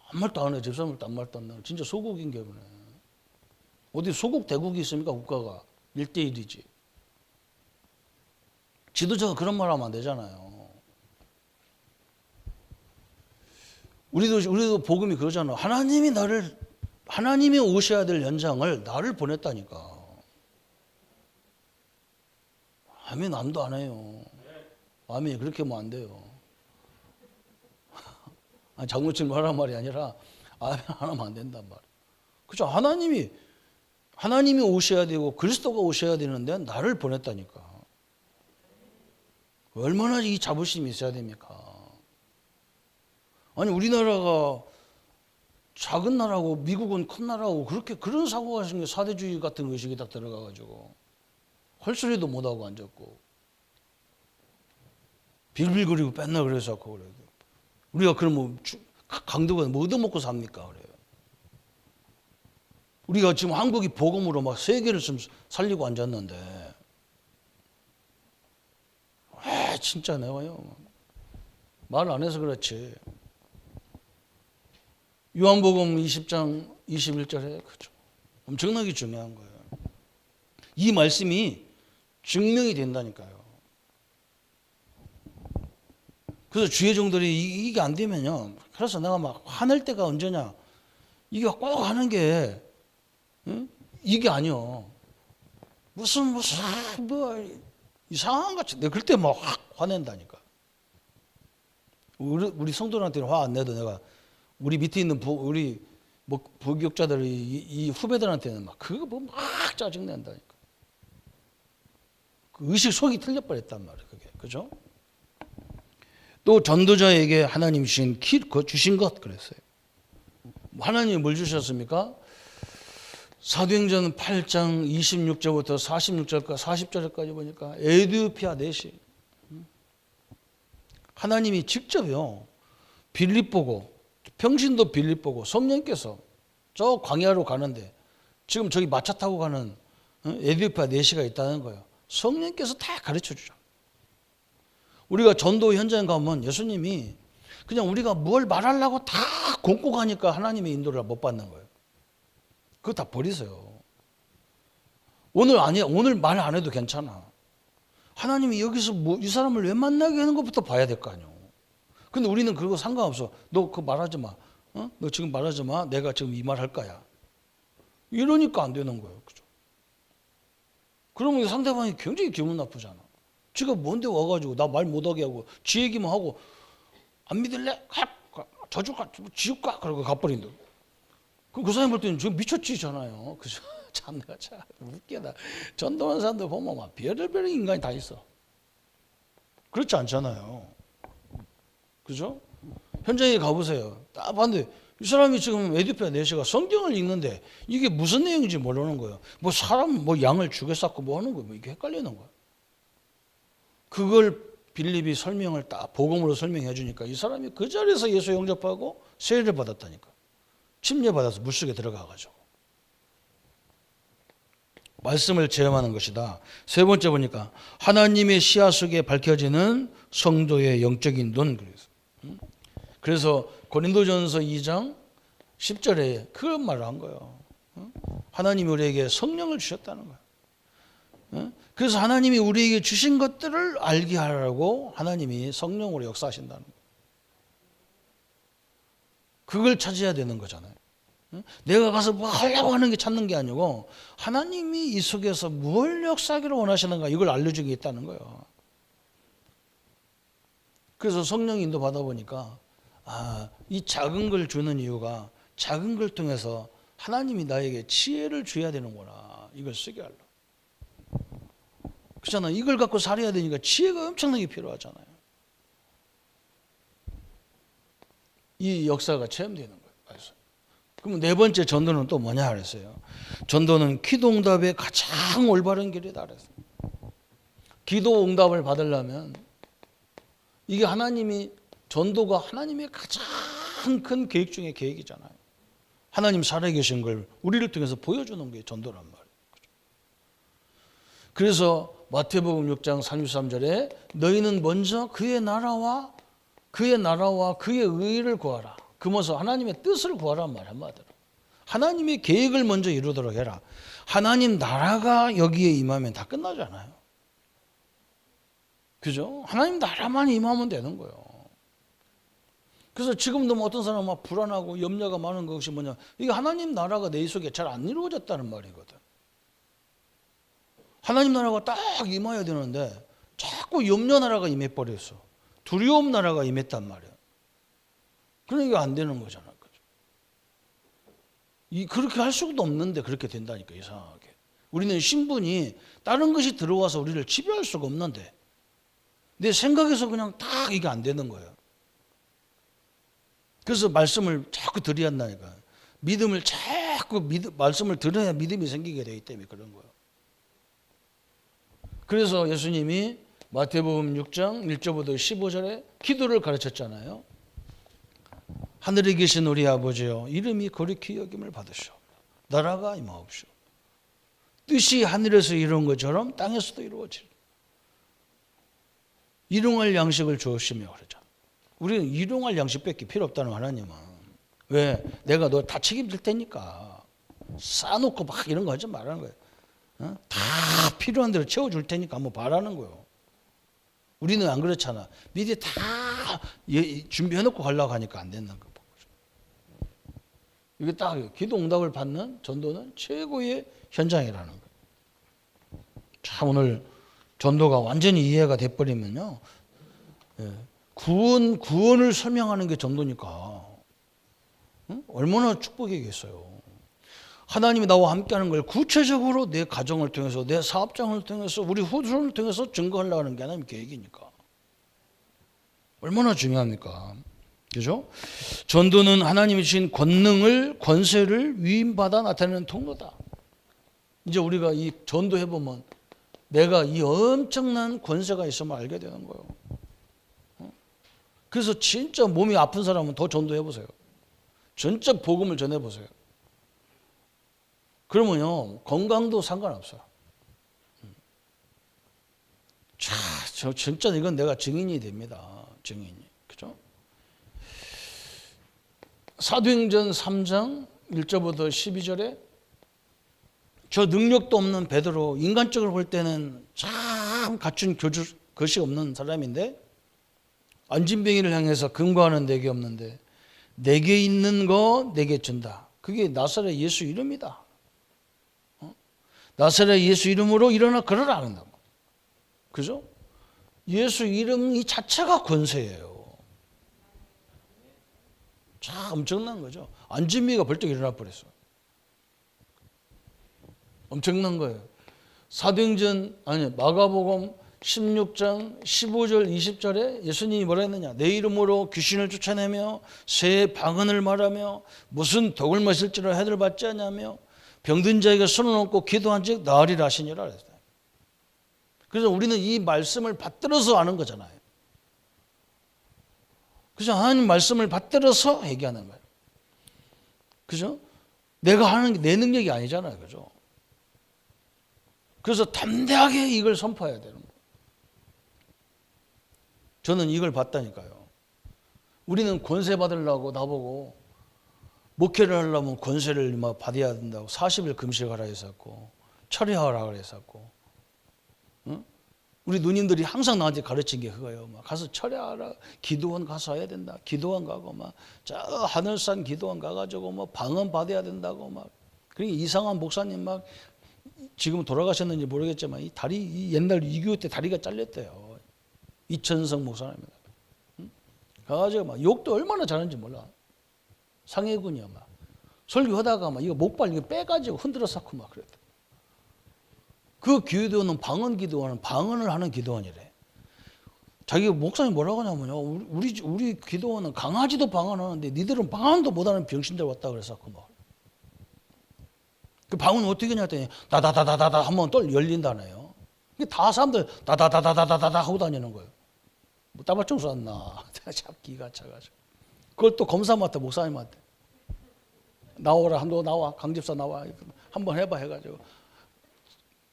아무 말도 안 해. 집사람들도 아무 말도 안 해. 진짜 소국인 게 그래. 어디 소국 대국이 있습니까? 국가가 1대1이지. 지도자가 그런 말 하면 안 되잖아요. 우리도 복음이 그러잖아. 하나님이 오셔야 될 연장을 나를 보냈다니까. 아멘 남도 안 해요. 아멘 그렇게 하면 안 돼요. 장모님 말하는 말이 아니라 아멘 안 하면 안 된단 말이에요. 그렇죠. 하나님이 오셔야 되고 그리스도가 오셔야 되는데 나를 보냈다니까. 얼마나 이 자부심이 있어야 됩니까? 아니 우리나라가 작은 나라고 미국은 큰 나라고 그런 사고가 생겨 사대주의 같은 의식이 다 들어가가지고 헐소리도 못하고 앉았고 빌빌거리고 맨날 그래서 그래요. 우리가 그러면 강도가 뭐 얻어먹고 삽니까? 그래요. 우리가 지금 한국이 복음으로 막 세계를 좀 살리고 앉았는데 진짜 내가요 말 안 해서 그렇지. 요한복음 20장 21절에 그죠. 엄청나게 중요한 거예요. 이 말씀이 증명이 된다니까요. 그래서 주의 종들이 이게 안 되면요. 그래서 내가 막 화낼 때가 언제냐. 이게 꼭 하는 게 이게 아니요. 무슨 뭐 이상한 같이 내가 그때 막 확 화낸다니까. 우리 성도들한테는 화 안 내도 내가 우리 밑에 있는 우리 뭐 부교육자들 이 후배들한테는 막 그거 보면 막 짜증 낸다니까. 그 의식 속이 틀려버렸단 말이에요. 그게 그죠? 또 전도자에게 하나님 주신 것 그랬어요. 하나님이 뭘 주셨습니까? 사도행전 8장 26절부터 40절까지 보니까 에디오피아 내시 하나님이 직접요 빌립보고 평신도 빌립보고 성령께서 저 광야로 가는데 지금 저기 마차 타고 가는 에디오피아 내시가 있다는 거예요. 성령께서 다 가르쳐 주죠. 우리가 전도 현장 가면 예수님이 그냥 우리가 뭘 말하려고 다 곤고 가니까 하나님의 인도를 못 받는 거예요. 그거 다 버리세요. 오늘 말 안 해도 괜찮아. 하나님이 여기서 이 사람을 왜 만나게 하는 것부터 봐야 될 거 아니에요. 근데 우리는 그거 상관없어. 너 그거 말하지 마. 너 지금 말하지 마. 내가 지금 이 말 할 거야. 이러니까 안 되는 거예요. 그죠? 그러면 상대방이 굉장히 기분 나쁘잖아. 지가 뭔데 와가지고 나 말 못하게 하고 지 얘기만 하고 안 믿을래? 가. 저주 가. 지옥 가. 그러고 가버린다. 그 사람이 볼 때는 지금 미쳤지잖아요. 그죠? 참 내가 참 웃기다. 전도하는 사람들 보면 막 별의별 인간이 다 있어. 그렇지 않잖아요. 그죠? 현장에 가보세요. 딱 봤는데 이 사람이 지금 에디페아 네시가 성경을 읽는데 이게 무슨 내용인지 모르는 거예요. 뭐 사람 뭐 양을 죽여 쌓고 뭐 하는 거예요. 뭐 이게 헷갈리는 거예요. 그걸 빌립이 설명을 딱 복음으로 설명해 주니까 이 사람이 그 자리에서 예수 영접하고 세례를 받았다니까. 침례받아서 물속에 들어가가지고 말씀을 체험하는 것이다. 세 번째 보니까 하나님의 시야 속에 밝혀지는 성도의 영적인 눈. 그래서 고린도전서 2장 10절에 그런 말을 한 거예요. 하나님이 우리에게 성령을 주셨다는 거예요. 그래서 하나님이 우리에게 주신 것들을 알게 하라고 하나님이 성령으로 역사하신다는 거예요. 그걸 찾아야 되는 거잖아요. 내가 가서 뭐 하려고 하는 게 찾는 게 아니고 하나님이 이 속에서 뭘 역사하기를 원하시는가 이걸 알려주게 있다는 거예요. 그래서 성령 인도 받아보니까 이 작은 걸 주는 이유가 작은 걸 통해서 하나님이 나에게 지혜를 줘야 되는구나. 이걸 쓰게 하려고. 그렇잖아. 이걸 갖고 살아야 되니까 지혜가 엄청나게 필요하잖아요. 이 역사가 체험되는 거예요. 그럼 네 번째 전도는 또 뭐냐 그랬어요. 전도는 기도 응답의 가장 올바른 길이다 그랬어요. 기도 응답을 받으려면 이게 하나님이 전도가 하나님의 가장 큰 계획 중에 계획이잖아요. 하나님 살아계신 걸 우리를 통해서 보여주는 게 전도란 말이에요. 그래서 마태복음 6장 33절에 너희는 먼저 그의 나라와 그의 의를 구하라. 그러면서 하나님의 뜻을 구하란 말 한마디로. 하나님의 계획을 먼저 이루도록 해라. 하나님 나라가 여기에 임하면 다 끝나잖아요. 그죠? 하나님 나라만 임하면 되는 거예요. 그래서 지금도 뭐 어떤 사람은 막 불안하고 염려가 많은 것이 뭐냐. 이게 하나님 나라가 내 속에 잘 안 이루어졌다는 말이거든. 하나님 나라가 딱 임해야 되는데 자꾸 염려 나라가 임해버렸어. 두려움 나라가 임했단 말이야. 그러니까 안 되는 거잖아. 그렇게 할 수도 없는데 그렇게 된다니까 이상하게. 우리는 신분이 다른 것이 들어와서 우리를 지배할 수가 없는데 내 생각에서 그냥 딱 이게 안 되는 거예요. 그래서 말씀을 자꾸 드려야 한다니까. 믿음을 자꾸 말씀을 들어야 믿음이 생기게 되기 때문에 그런 거예요. 그래서 예수님이 마태복음 6장 1절부터 15절에 기도를 가르쳤잖아요. 하늘에 계신 우리 아버지여 이름이 거룩히 여김을 받으시오. 나라가 임하옵시오. 뜻이 하늘에서 이루어진 것처럼 땅에서도 이루어지리. 일용할 양식을 주시며 그러죠. 우리는 일용할 양식밖에 필요 없다는 하나님은. 왜? 내가 너 다 책임질 테니까. 쌓아놓고 막 이런 거 하지 말라는 거예요. 다 필요한 대로 채워줄 테니까 한번 바라는 거예요. 우리는 안 그렇잖아. 미리 다 준비해놓고 가려고 하니까 안 된다는 거. 이게 딱 기도 응답을 받는 전도는 최고의 현장이라는 거예요. 참 오늘 전도가 완전히 이해가 돼버리면요. 구원을 설명하는 게 전도니까 얼마나 축복이겠어요. 하나님이 나와 함께하는 걸 구체적으로 내 가정을 통해서 내 사업장을 통해서 우리 후손을 통해서 증거하려고 하는 게 하나님 계획이니까 얼마나 중요합니까? 그죠? 전도는 하나님이 주신 권세를 위임받아 나타내는 통로다. 이제 우리가 이 전도해보면 내가 이 엄청난 권세가 있으면 알게 되는 거예요. 그래서 진짜 몸이 아픈 사람은 더 전도해보세요. 진짜 복음을 전해보세요. 그러면요, 건강도 상관없어요. 저 진짜 이건 내가 증인이 됩니다. 증인이. 그죠? 사도행전 3장 1절부터 12절에 저 능력도 없는 베드로, 인간적으로 볼 때는 참 갖춘 것이 없는 사람인데 안진뱅이를 향해서 근거하는 내게 없는데 내게 있는 거 내게 준다. 그게 나사렛 예수 이름이다. 나사렛 예수 이름으로 일어나 걸어라 한다고. 그죠? 예수 이름 이 자체가 권세예요. 참 엄청난 거죠. 안진미가 벌떡 일어나 버렸어. 엄청난 거예요. 사도행전 아니 마가복음 16장 15절 20절에 예수님이 뭐라 했느냐. 내 이름으로 귀신을 쫓아내며 새 방언을 말하며 무슨 독을 마실지라 해를 받지 않냐며 병든 자에게 손을 얹고 기도한 즉 나으리라 하시니라 그랬어요. 그래서 우리는 이 말씀을 받들어서 아는 거잖아요. 그죠? 하나님 말씀을 받들어서 얘기하는 거예요. 그죠? 내가 하는 게 내 능력이 아니잖아요. 그죠? 그래서 담대하게 이걸 선포해야 되는 거예요. 저는 이걸 봤다니까요. 우리는 권세 받으려고 나보고 목회를 하려면 권세를 막 받아야 된다고 40일 금식하라 했었고 철회하라 그랬었고 응? 우리 누님들이 항상 나한테 가르친 게 그거예요. 막 가서 철회하라, 기도원 가서 해야 된다. 기도원 가고 막 저 하늘산 기도원 가가지고 뭐 방언 받아야 된다고 막. 그러니까 이상한 목사님 막 지금 돌아가셨는지 모르겠지만 이 다리 이 옛날 2.25 때 다리가 잘렸대요. 이천성 목사님입니다. 응? 가가지고 막 욕도 얼마나 잘하는지 몰라. 상해군이야 막. 설교하다가 막 이거 목발 이거 빼가지고 흔들어 쌓고 막 그랬대. 그 기도원은 방언 기도원은 방언을 하는 기도원이래. 자기 목사님 뭐라고 하냐면요. 우리 기도원은 강아지도 방언하는데 니들은 방언도 못하는 병신들 왔다 그랬었고 막. 그 방언 어떻게 하냐 했더니 다다다다다다 한번 또 열린다네요. 다 사람들 다다다다다다다 하고 다니는 거예요. 뭐 따발총 쐈나. 참 기가 차가지고. 그걸 또 검사 맡아 목사님한테. 나오라 너 나와 강집사 나와 한번 해봐 해가지고.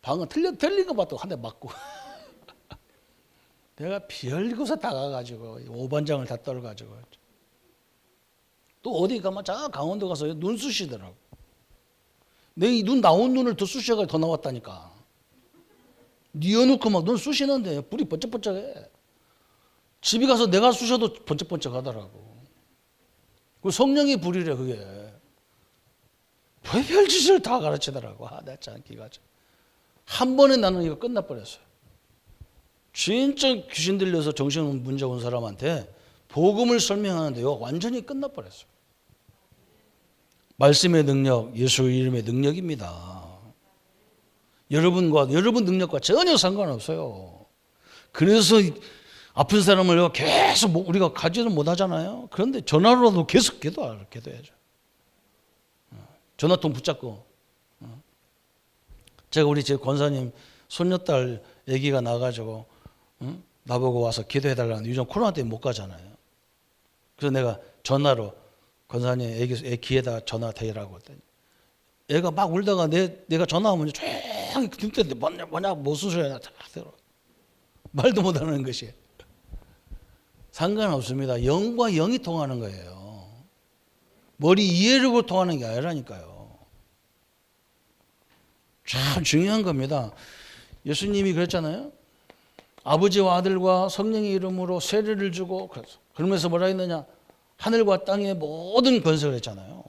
방언 틀린 거 봐도 한 대 맞고. 내가 별곳에 다 가가지고 오반장을 다 떨어가지고 또 어디 가면 저 강원도 가서 눈 쑤시더라고. 내 이 눈 나온 눈을 더 쑤셔가지고 더 나왔다니까. 뉘어놓고 막 눈 쑤시는데 불이 번쩍번쩍해. 집에 가서 내가 쑤셔도 번쩍번쩍 하더라고. 그 성령의 불이래 그게. 별별 짓을 다 가르치더라고. 나 참 기가 차. 한 번에 나는 이거 끝나버렸어요. 진짜 귀신 들려서 정신 문제 온 사람한테 복음을 설명하는데요. 완전히 끝나버렸어요. 말씀의 능력, 예수 이름의 능력입니다. 여러분 능력과 전혀 상관없어요. 그래서 아픈 사람을 계속 우리가 가지는 못하잖아요. 그런데 전화로도 계속 기도해야죠. 전화통 붙잡고. 제가 우리 제 권사님 손녀딸 아기가 나가지고 나보고 와서 기도해달라는데 요즘 코로나 때문에 못 가잖아요. 그래서 내가 전화로 권사님 애 귀에다 전화 대라고 했더니 애가 막 울다가 내가 전화하면 조용히 듣는데 뭐냐 무슨 소리야 다 들어. 말도 못하는 것이. 상관없습니다. 영과 영이 통하는 거예요. 머리 이해력으로 통하는 게 아니라니까요. 참 중요한 겁니다. 예수님이 그랬잖아요. 아버지와 아들과 성령의 이름으로 세례를 주고 그러면서 뭐라 했느냐. 하늘과 땅의 모든 권세를 했잖아요.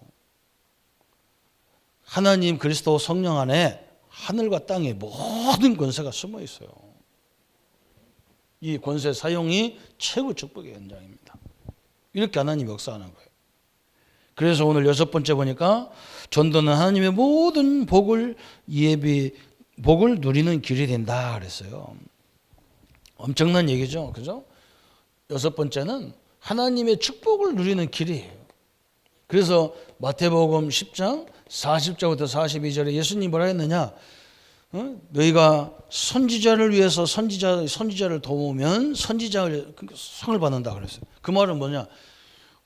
하나님 그리스도 성령 안에 하늘과 땅의 모든 권세가 숨어 있어요. 이 권세 사용이 최고 축복의 현장입니다. 이렇게 하나님이 역사하는 거예요. 그래서 오늘 6번째 보니까 전도는 하나님의 모든 복을 누리는 길이 된다 그랬어요. 엄청난 얘기죠. 그죠? 6번째는 하나님의 축복을 누리는 길이에요. 그래서 마태복음 10장 40절부터 42절에 예수님이 뭐라 했느냐? 너희가 선지자를 위해서 선지자를 도우면 선지자의 상을 받는다 그랬어요. 그 말은 뭐냐?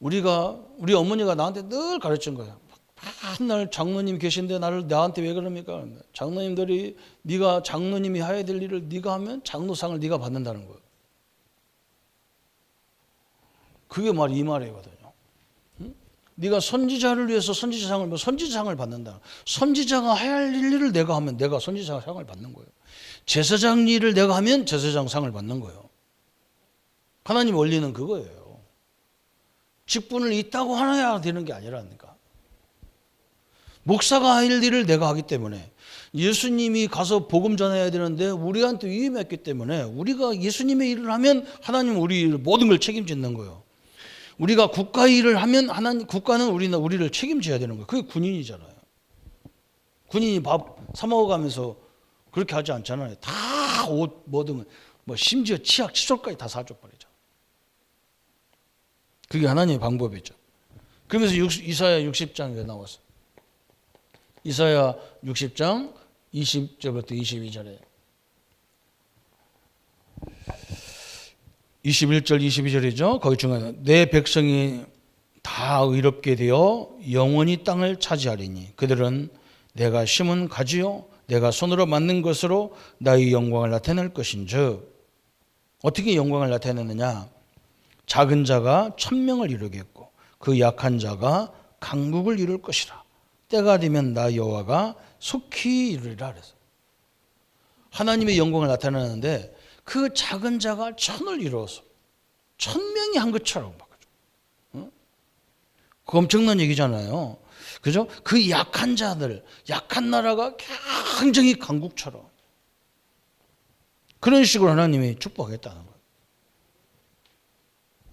우리 어머니가 나한테 늘 가르친 거예요. 한날 장로님 계신데 나한테 왜 그럽니까? 장로님들이 네가 장로님이 해야 될 일을 네가 하면 장로상을 네가 받는다는 거예요. 그게 이 말이거든요. 네가 선지자를 위해서 선지자상을 받는다. 선지자가 해야 할 일을 내가 하면 내가 선지자상을 받는 거예요. 제사장 일을 내가 하면 제사장상을 받는 거예요. 하나님 원리는 그거예요. 직분을 있다고 하나야 되는 게 아니라니까. 목사가 할 일을 내가 하기 때문에 예수님이 가서 복음 전해야 되는데 우리한테 위임했기 때문에 우리가 예수님의 일을 하면 하나님 우리 모든 걸 책임지는 거예요. 우리가 국가 일을 하면 하나님 국가는 우리를 책임져야 되는 거예요. 그게 군인이잖아요. 군인이 밥 사 먹어가면서 그렇게 하지 않잖아요. 다 옷 뭐든 뭐 심지어 치약 칫솔까지 다 사줘 버리죠. 그게 하나님의 방법이죠. 그러면서 이사야 60장에 나왔어요. 이사야 60장 20절부터 22절에 21절 22절이죠. 거기 중간에 내 백성이 다 의롭게 되어 영원히 땅을 차지하리니 그들은 내가 심은 가지요 내가 손으로 만든 것으로 나의 영광을 나타낼 것인즉 어떻게 영광을 나타내느냐 작은 자가 천명을 이루겠고 그 약한 자가 강국을 이룰 것이라 때가 되면 나 여호와가 속히 이루리라 그래서 하나님의 영광을 나타내는데 그 작은 자가 천을 이루어서 천명이 한 것처럼 바꿔줘. 그 엄청난 얘기잖아요. 그죠? 그 약한 자들, 약한 나라가 굉장히 강국처럼 그런 식으로 하나님이 축복하겠다는 거예요.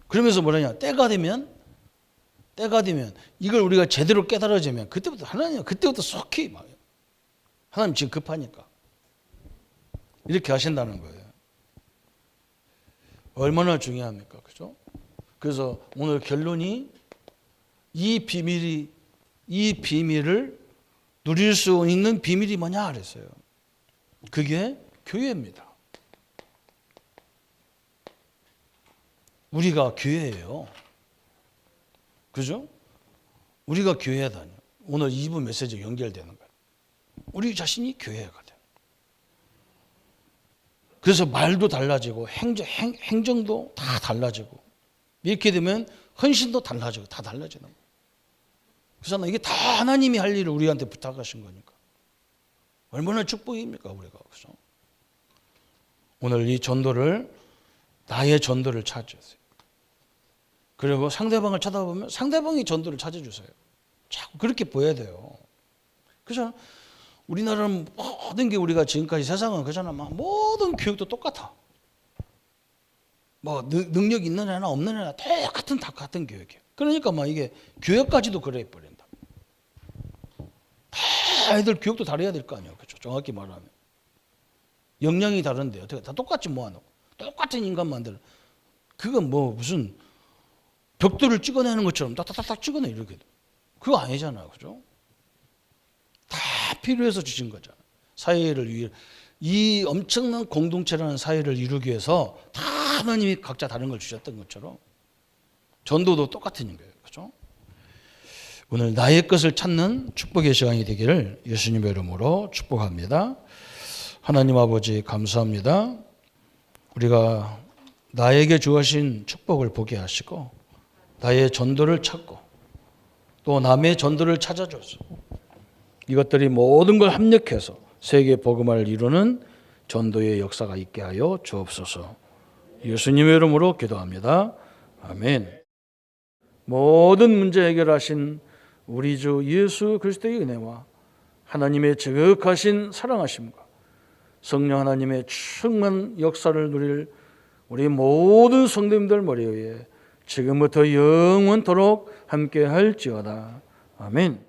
그러면서 뭐라냐? 때가 되면 이걸 우리가 제대로 깨달아지면 그때부터 하나님 그때부터 속히 막 하나님 지금 급하니까 이렇게 하신다는 거예요. 얼마나 중요합니까? 그죠? 그래서 오늘 결론이 이 비밀을 누릴 수 있는 비밀이 뭐냐 그랬어요. 그게 교회입니다. 우리가 교회예요. 그죠? 우리가 교회다니. 오늘 2부 메시지 연결되는 거예요. 우리 자신이 교회가 돼요. 그래서 말도 달라지고 행정도 다 달라지고 이렇게 되면 헌신도 달라지고 다 달라지는 거예요. 그래서 이게 다 하나님이 할 일을 우리한테 부탁하신 거니까 얼마나 축복입니까 우리가. 그죠? 오늘 이 전도를 나의 전도를 찾으세요. 그리고 상대방을 쳐다보면 상대방이 전도를 찾아주세요. 자꾸 그렇게 보여야 돼요. 그죠? 우리나라는 모든 게 우리가 지금까지 세상은 그잖아. 모든 교육도 똑같아. 뭐 능력 있는 애나 없는 애나 똑같은 교육이에요. 그러니까 이게 교육까지도 그래 버린다. 다 애들 교육도 다르야 될 거 아니에요. 그렇죠? 정확히 말하면 역량이 다른데 어떻게 다 똑같이 모아놓고 똑같은 인간 만들. 그건 무슨 벽돌을 찍어내는 것처럼 딱딱딱 찍어내 이렇게. 그거 아니잖아요. 그죠? 다 필요해서 주신 거잖아요. 사회를 위해 이 엄청난 공동체라는 사회를 이루기 위해서 다 하나님이 각자 다른 걸 주셨던 것처럼 전도도 똑같은 거예요. 그죠? 오늘 나의 것을 찾는 축복의 시간이 되기를 예수님의 이름으로 축복합니다. 하나님 아버지 감사합니다. 우리가 나에게 주어진 축복을 보게 하시고 나의 전도를 찾고 또 남의 전도를 찾아줘서 이것들이 모든 걸 합력해서 세계 복음화를 이루는 전도의 역사가 있게 하여 주옵소서. 예수님의 이름으로 기도합니다. 아멘. 모든 문제 해결하신 우리 주 예수 그리스도의 은혜와 하나님의 지극하신 사랑하심과 성령 하나님의 충만 역사를 누릴 우리 모든 성도님들 머리 위에 지금부터 영원토록 함께 할지어다. 아멘.